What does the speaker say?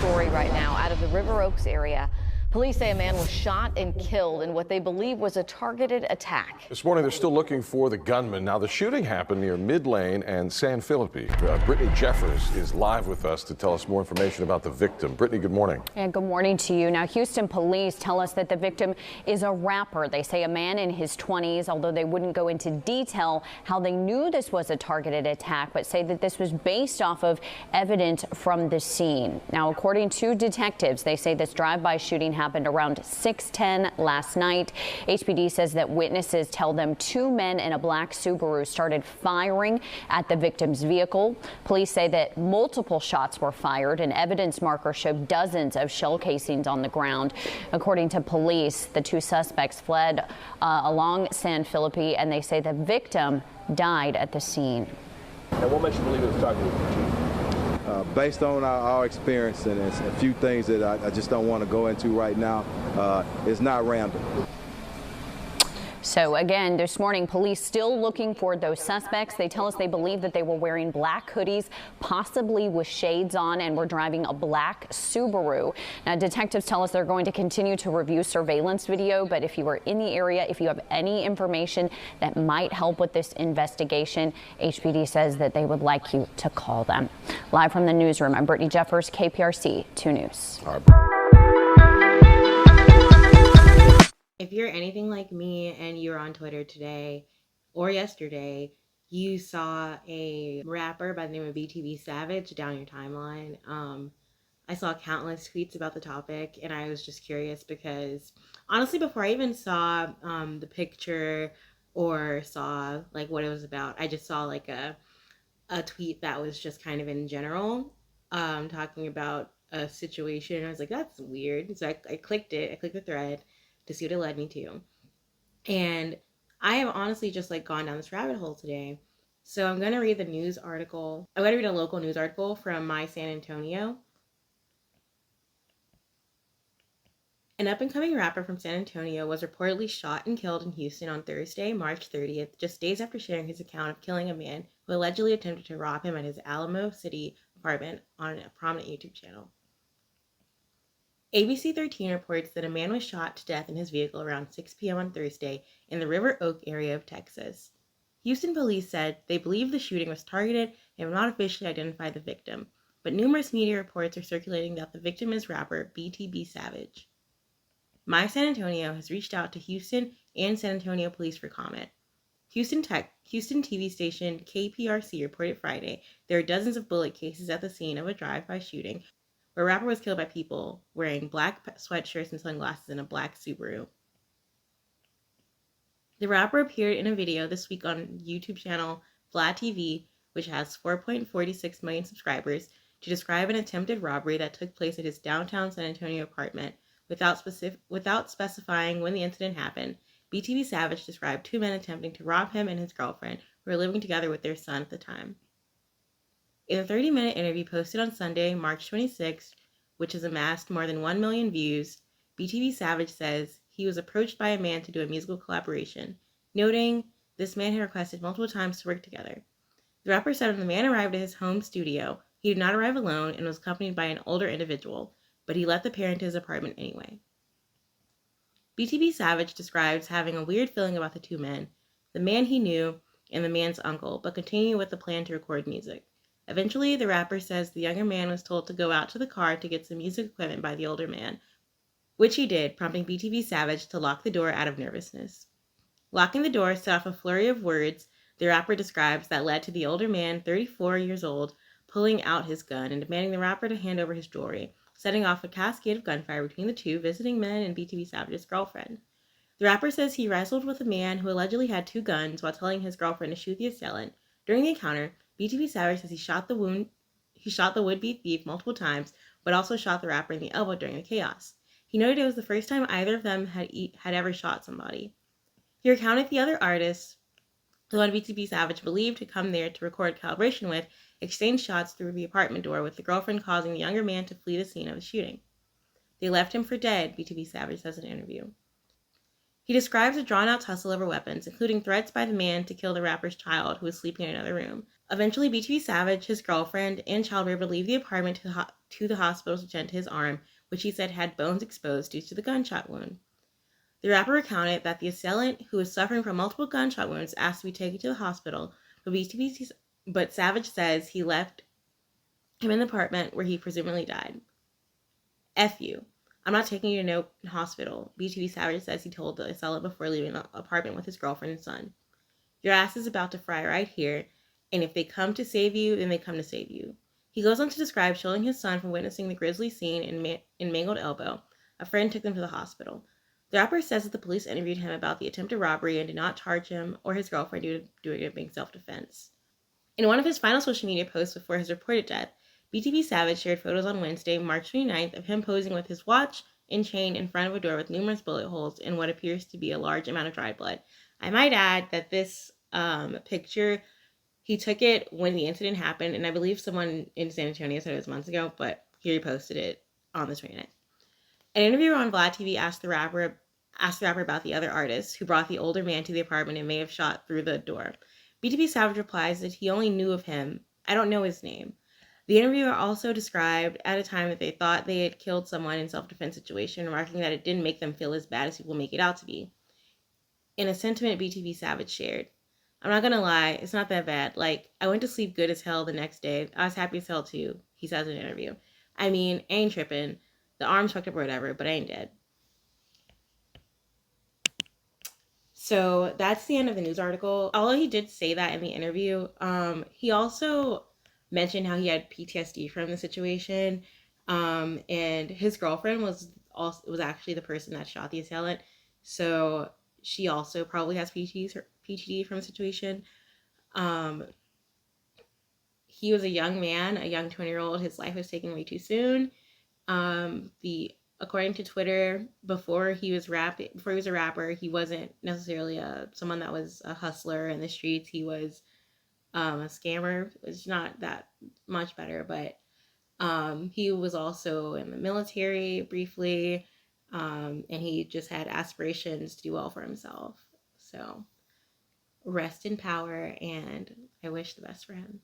story right now out of the River Oaks area. Police say a man was shot and killed in what they believe was a targeted attack. This morning, they're still looking for the gunman. Now, the shooting happened near Mid Lane and San Felipe. Brittany Jeffers is live with us to tell us more information about the victim. Brittany, good morning. And good morning to you. Now, Houston police tell us that the victim is a rapper. They say a man in his 20s, although they wouldn't go into detail how they knew this was a targeted attack, but say that this was based off of evidence from the scene. Now, according to detectives, they say this drive-by shooting happened around 6:10 last night. HPD says that witnesses tell them two men in a black Subaru started firing at the victim's vehicle. Police say that multiple shots were fired, and evidence markers show dozens of shell casings on the ground. According to police, the two suspects fled along San Felipe, and they say the victim died at the scene. And what makes you believe it was targeted? Based on our experience and a few things that I just don't want to go into right now, it's not random. So again, this morning, police still looking for those suspects. They tell us they believe that they were wearing black hoodies, possibly with shades on, and were driving a black Subaru. Now, detectives tell us they're going to continue to review surveillance video, but if you are in the area, if you have any information that might help with this investigation, HPD says that they would like you to call them. Live from the newsroom, I'm Brittany Jeffers, KPRC 2 News. If you're anything like me and you're on Twitter today or yesterday, you saw a rapper by the name of BTB Savage down your timeline. I saw countless tweets about the topic, and I was just curious because honestly, before I even saw the picture or saw like what it was about, I just saw like a tweet that was just kind of in general talking about a situation. And I was like, that's weird. So I clicked it. I clicked the thread to see what it led me to. And I have honestly just like gone down this rabbit hole today. So I'm going to read the news article. I'm going to read a local news article from My San Antonio. An up-and-coming rapper from San Antonio was reportedly shot and killed in Houston on Thursday, March 30th, just days after sharing his account of killing a man who allegedly attempted to rob him at his Alamo City apartment on a prominent YouTube channel. ABC 13 reports that a man was shot to death in his vehicle around 6 p.m. on Thursday in the River Oak area of Texas. Houston police said they believe the shooting was targeted and have not officially identified the victim, but numerous media reports are circulating that the victim is rapper BTB Savage. My San Antonio has reached out to Houston and San Antonio police for comment. Houston TV station KPRC reported Friday there are dozens of bullet cases at the scene of a drive-by shooting where a rapper was killed by people wearing black sweatshirts and sunglasses in a black Subaru. The rapper appeared in a video this week on YouTube channel VLAD TV, which has 4.46 million subscribers, to describe an attempted robbery that took place at his downtown San Antonio apartment. Without specifying when the incident happened, BTB Savage described two men attempting to rob him and his girlfriend, who were living together with their son at the time. In a 30-minute interview posted on Sunday, March 26th, which has amassed more than 1 million views, BTB Savage says he was approached by a man to do a musical collaboration, noting this man had requested multiple times to work together. The rapper said when the man arrived at his home studio, he did not arrive alone and was accompanied by an older individual, but he let the pair into his apartment anyway. BTB Savage describes having a weird feeling about the two men, the man he knew and the man's uncle, but continuing with the plan to record music. Eventually, the rapper says the younger man was told to go out to the car to get some music equipment by the older man, which he did, prompting BTB Savage to lock the door out of nervousness. Locking the door set off a flurry of words the rapper describes that led to the older man, 34 years old, pulling out his gun and demanding the rapper to hand over his jewelry, setting off a cascade of gunfire between the two visiting men and BTB Savage's girlfriend. The rapper says he wrestled with a man who allegedly had two guns while telling his girlfriend to shoot the assailant. During the encounter, BTB Savage says he shot the would-be thief multiple times, but also shot the rapper in the elbow during the chaos. He noted it was the first time either of them had ever shot somebody. He recounted the other artists, the one BTB Savage believed to come there to record calibration with, exchanged shots through the apartment door, with the girlfriend causing the younger man to flee the scene of the shooting. They left him for dead, BTB Savage says in an interview. He describes a drawn-out tussle over weapons, including threats by the man to kill the rapper's child, who was sleeping in another room. Eventually, BTB Savage, his girlfriend, and child were able to leave the apartment to the hospital to tend to his arm, which he said had bones exposed due to the gunshot wound. The rapper recounted that the assailant, who was suffering from multiple gunshot wounds, asked to be taken to the hospital, but Savage says he left him in the apartment where he presumably died. F you. I'm not taking you to no hospital, BTB Savage says he told the assailant before leaving the apartment with his girlfriend and son. Your ass is about to fry right here, and if they come to save you, then they come to save you. He goes on to describe shielding his son from witnessing the grisly scene in Mangled Elbow. A friend took them to the hospital. The rapper says that the police interviewed him about the attempted robbery and did not charge him or his girlfriend due to doing it being self-defense. In one of his final social media posts before his reported death, BTB Savage shared photos on Wednesday, March 29th, of him posing with his watch and chain in front of a door with numerous bullet holes and what appears to be a large amount of dried blood. I might add that this picture, he took it when the incident happened, and I believe someone in San Antonio said it was months ago, but he reposted it on the 29th. An interviewer on VLAD TV asked the rapper about the other artist who brought the older man to the apartment and may have shot through the door. BTB Savage replies that he only knew of him. I don't know his name. The interviewer also described at a time that they thought they had killed someone in self-defense situation, remarking that it didn't make them feel as bad as people make it out to be. In a sentiment BTB Savage shared, I'm not gonna lie, it's not that bad. Like, I went to sleep good as hell the next day. I was happy as hell too, he says in an interview. I mean, I ain't tripping. The arm's fucked up or whatever, but I ain't dead. So that's the end of the news article. Although he did say that in the interview, he also mentioned how he had PTSD from the situation, and his girlfriend was actually the person that shot the assailant, so she also probably has PTSD from the situation. He was a young man, a young 20-year-old. His life was taken way too soon. According to Twitter, before he was a rapper, he wasn't necessarily someone that was a hustler in the streets. He was a scammer. It's not that much better, but he was also in the military briefly, and he just had aspirations to do well for himself. So rest in power, and I wish the best for him.